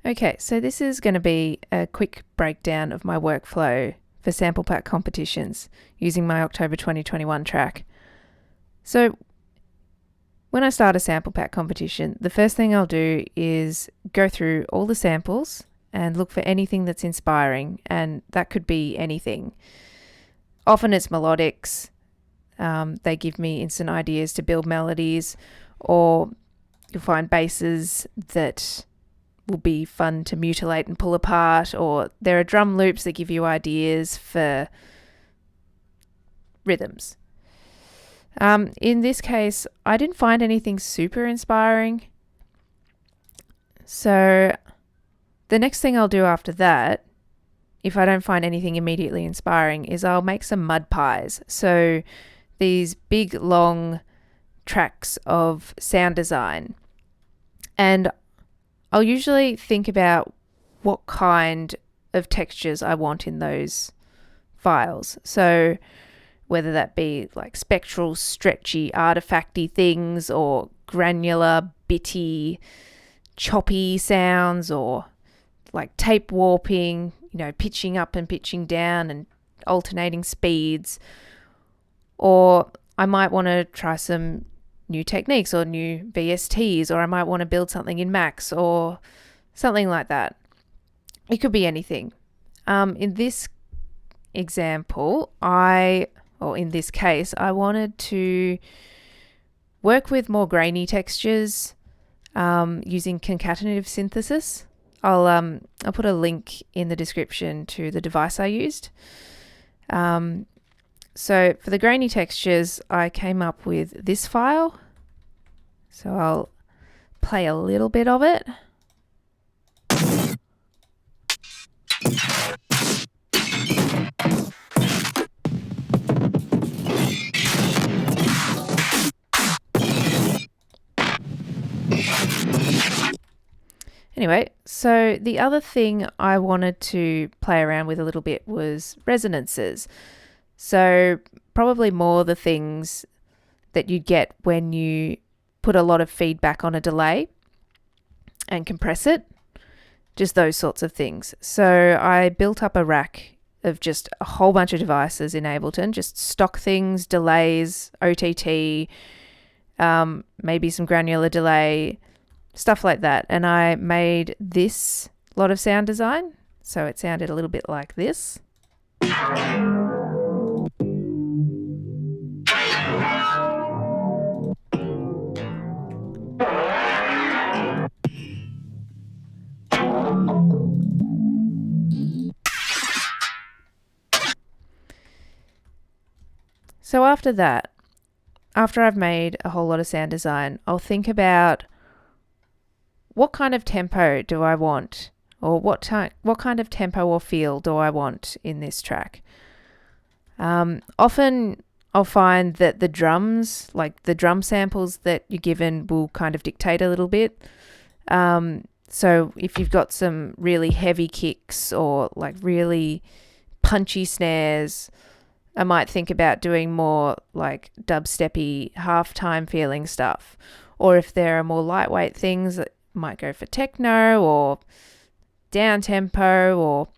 Okay, so this is going to be a quick breakdown of my workflow for sample pack competitions using my October 2021 track. So when I start a sample pack competition, the first thing I'll do is go through all the samples and look for anything that's inspiring, and that could be anything. Often it's melodics. They give me instant ideas to build melodies, or you'll find basses that will be fun to mutilate and pull apart, or there are drum loops that give you ideas for rhythms. In this case, I didn't find anything super inspiring. So the next thing I'll do after that, if I don't find anything immediately inspiring, is I'll make some mud pies. So these big, long tracks of sound design. And I'll usually think about what kind of textures I want in those files. So whether that be like spectral, stretchy, artifacty things, or granular, bitty, choppy sounds, or like tape warping, pitching up and pitching down and alternating speeds. Or I might want to try some new techniques or new VSTs, or I might want to build something in Max or something like that. It could be anything. In this example, in this case, I wanted to work with more grainy textures using concatenative synthesis. I'll put a link in the description to the device I used. So for the grainy textures, I came up with this file. So I'll play a little bit of it. Anyway, so the other thing I wanted to play around with a little bit was resonances. So probably more the things that you get when you put a lot of feedback on a delay and compress it, just those sorts of things. So I built up a rack of just a whole bunch of devices in Ableton, just stock things, delays, OTT, maybe some granular delay, stuff like that. And I made this lot of sound design. So it sounded a little bit like this. So after that, after I've made a whole lot of sound design, I'll think about what kind of tempo do I want, or what kind of tempo or feel do I want in this track. Often I'll find that the drums, like the drum samples that you're given, will kind of dictate a little bit. So if you've got some really heavy kicks or like really punchy snares, I might think about doing more like dubsteppy half-time feeling stuff. Or if there are more lightweight things, I might go for techno or down-tempo, or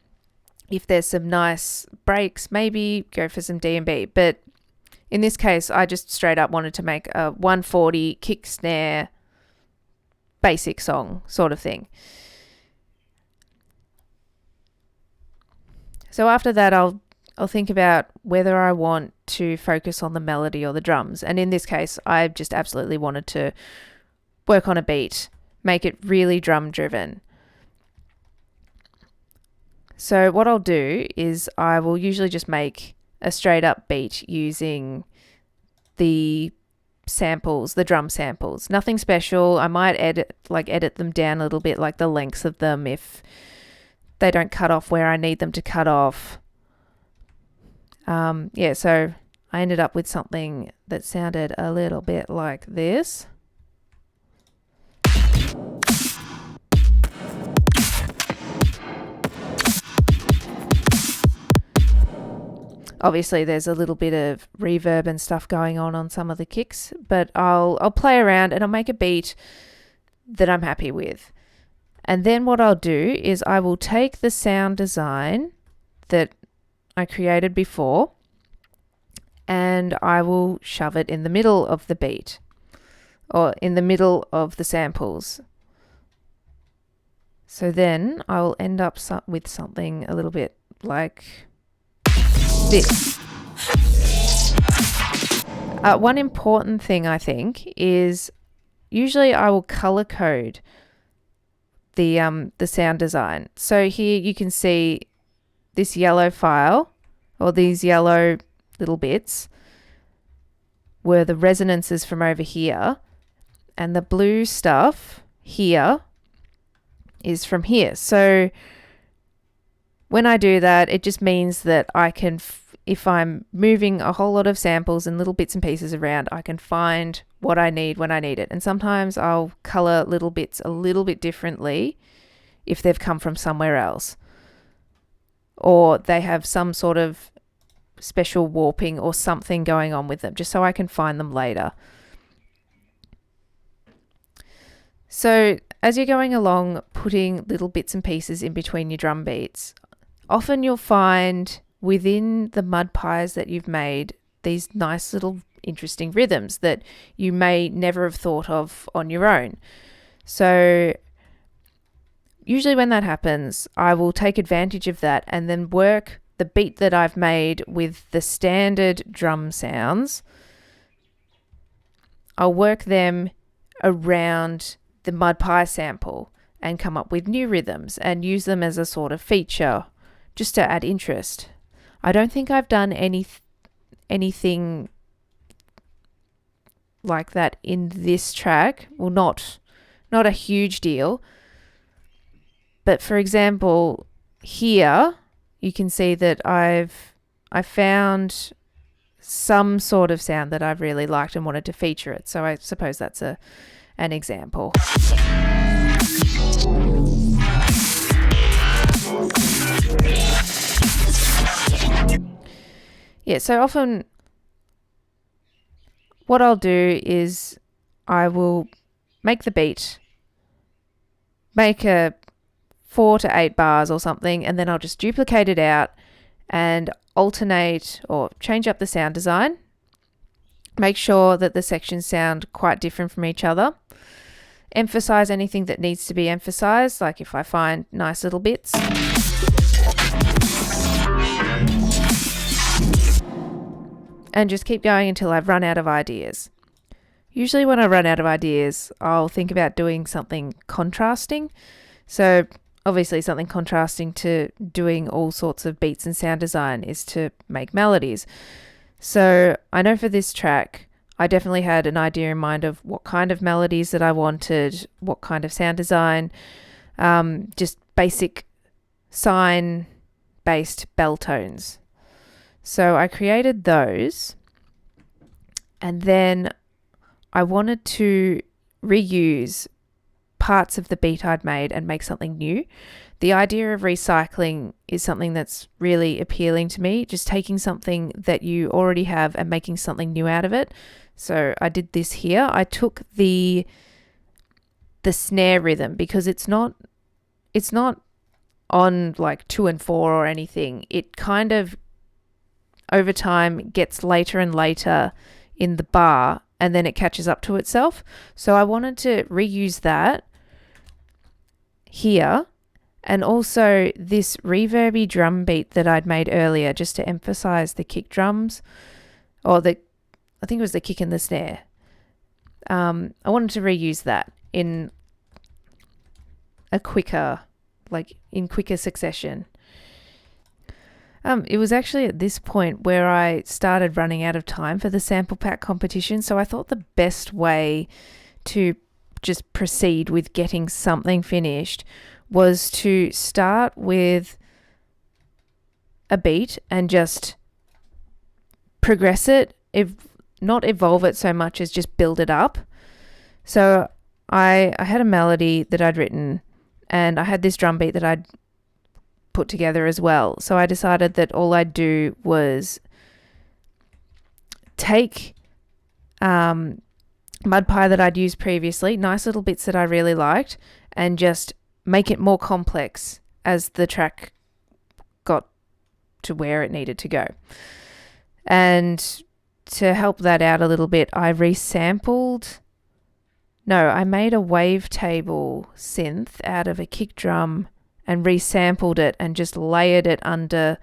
if there's some nice breaks, maybe go for some D&B. But in this case, I just straight up wanted to make a 140 kick snare basic song sort of thing. So after that, I'll think about whether I want to focus on the melody or the drums. And in this case, I just absolutely wanted to work on a beat, make it really drum driven. So what I'll do is I will usually just make a straight up beat using the samples, the drum samples. Nothing special. I might edit them down a little bit, like the lengths of them, if they don't cut off where I need them to cut off. So I ended up with something that sounded a little bit like this. Obviously, there's a little bit of reverb and stuff going on some of the kicks, but I'll play around and I'll make a beat that I'm happy with. And then what I'll do is I will take the sound design that I created before and I will shove it in the middle of the beat or in the middle of the samples. So then I will end up with something a little bit like this. One important thing I think is usually I will color code the sound design. So here you can see this yellow file or these yellow little bits were the resonances from over here, and the blue stuff here is from here. So when I do that, it just means that I can, if I'm moving a whole lot of samples and little bits and pieces around, I can find what I need when I need it. And sometimes I'll color little bits a little bit differently if they've come from somewhere else, or they have some sort of special warping or something going on with them, just so I can find them later. So as you're going along, putting little bits and pieces in between your drum beats, often you'll find within the mud pies that you've made these nice little interesting rhythms that you may never have thought of on your own. So usually when that happens, I will take advantage of that and then work the beat that I've made with the standard drum sounds. I'll work them around the mud pie sample and come up with new rhythms and use them as a sort of feature just to add interest. I don't think I've done anything like that in this track. Well, not a huge deal. But for example, here you can see that I found some sort of sound that I've really liked and wanted to feature it. So I suppose that's an example. Yeah, so often what I'll do is I will make the beat, make a 4 to 8 bars or something, and then I'll just duplicate it out and alternate or change up the sound design. Make sure that the sections sound quite different from each other. Emphasize anything that needs to be emphasized, like if I find nice little bits. And just keep going until I've run out of ideas. Usually when I run out of ideas, I'll think about doing something contrasting. So obviously something contrasting to doing all sorts of beats and sound design is to make melodies. So I know for this track, I definitely had an idea in mind of what kind of melodies that I wanted, what kind of sound design, just basic sine-based bell tones. So I created those, and then I wanted to reuse parts of the beat I'd made and make something new. The idea of recycling is something that's really appealing to me, just taking something that you already have and making something new out of it. So I did this here. I took the snare rhythm because it's not on like 2 and 4 or anything. It kind of over time gets later and later in the bar, and then it catches up to itself. So I wanted to reuse that here, and also this reverby drum beat that I'd made earlier, just to emphasize the kick drums, or I think it was the kick and the snare. I wanted to reuse that in quicker succession. It was actually at this point where I started running out of time for the sample pack competition, so I thought the best way to just proceed with getting something finished was to start with a beat and just progress it, not evolve it so much as just build it up. So I had a melody that I'd written, and I had this drum beat that I'd put together as well. So I decided that all I'd do was take mud pie that I'd used previously, nice little bits that I really liked, and just make it more complex as the track got to where it needed to go. And to help that out a little bit, I made a wavetable synth out of a kick drum and resampled it and just layered it under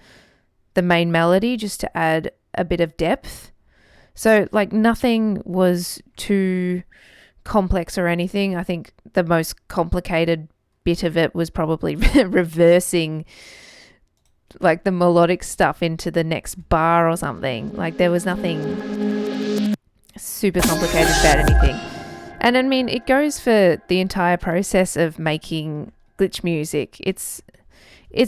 the main melody just to add a bit of depth. So like nothing was too complex or anything. I think the most complicated bit of it was probably reversing like the melodic stuff into the next bar or something. Like there was nothing super complicated about anything. And I mean, it goes for the entire process of making glitch music. It's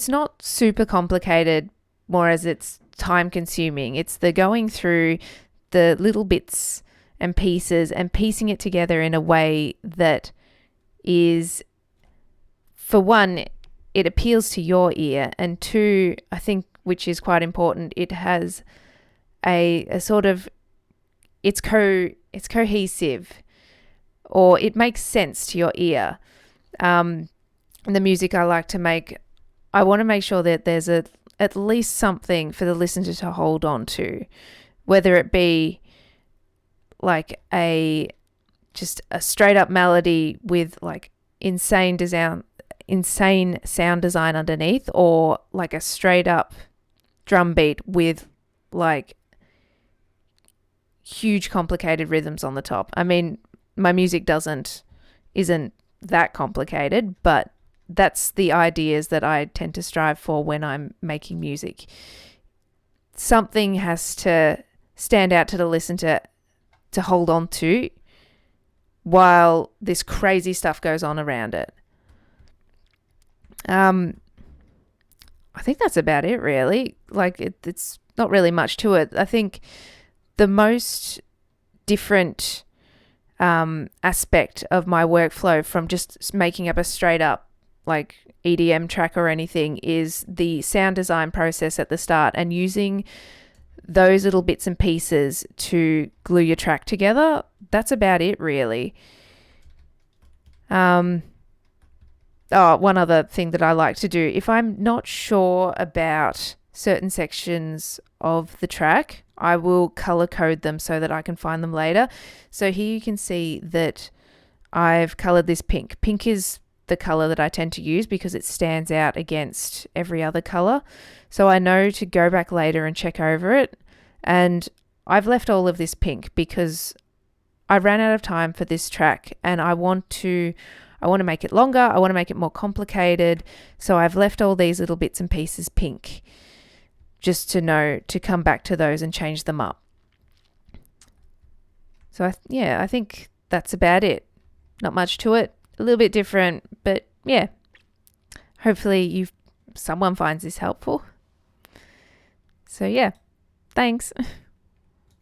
not super complicated, more as it's time consuming. It's the going through the little bits and pieces and piecing it together in a way that is, for one, it appeals to your ear, and two, I think, which is quite important, it has a sort of, it's cohesive, or it makes sense to your ear. The music I like to make, I want to make sure that there's at least something for the listener to hold on to, whether it be like just a straight up melody with like insane sound design underneath, or like a straight up drum beat with like huge complicated rhythms on the top. I mean, my music isn't that complicated, but that's the ideas that I tend to strive for when I'm making music. Something has to stand out to the listener to hold on to while this crazy stuff goes on around it. I think that's about it, really. Like it's not really much to it. I think the most different aspect of my workflow from just making up a straight up like EDM track or anything is the sound design process at the start, and using those little bits and pieces to glue your track together. That's about it, really. One other thing that I like to do, if I'm not sure about certain sections of the track, I will color code them so that I can find them later. So here you can see that I've colored this pink. Pink is the color that I tend to use because it stands out against every other color. So I know to go back later and check over it. And I've left all of this pink because I ran out of time for this track, and I want to make it longer. I want to make it more complicated. So I've left all these little bits and pieces pink, just to know to come back to those and change them up. So I think that's about it. Not much to it. A little bit different, but yeah. Hopefully someone finds this helpful. So yeah, thanks.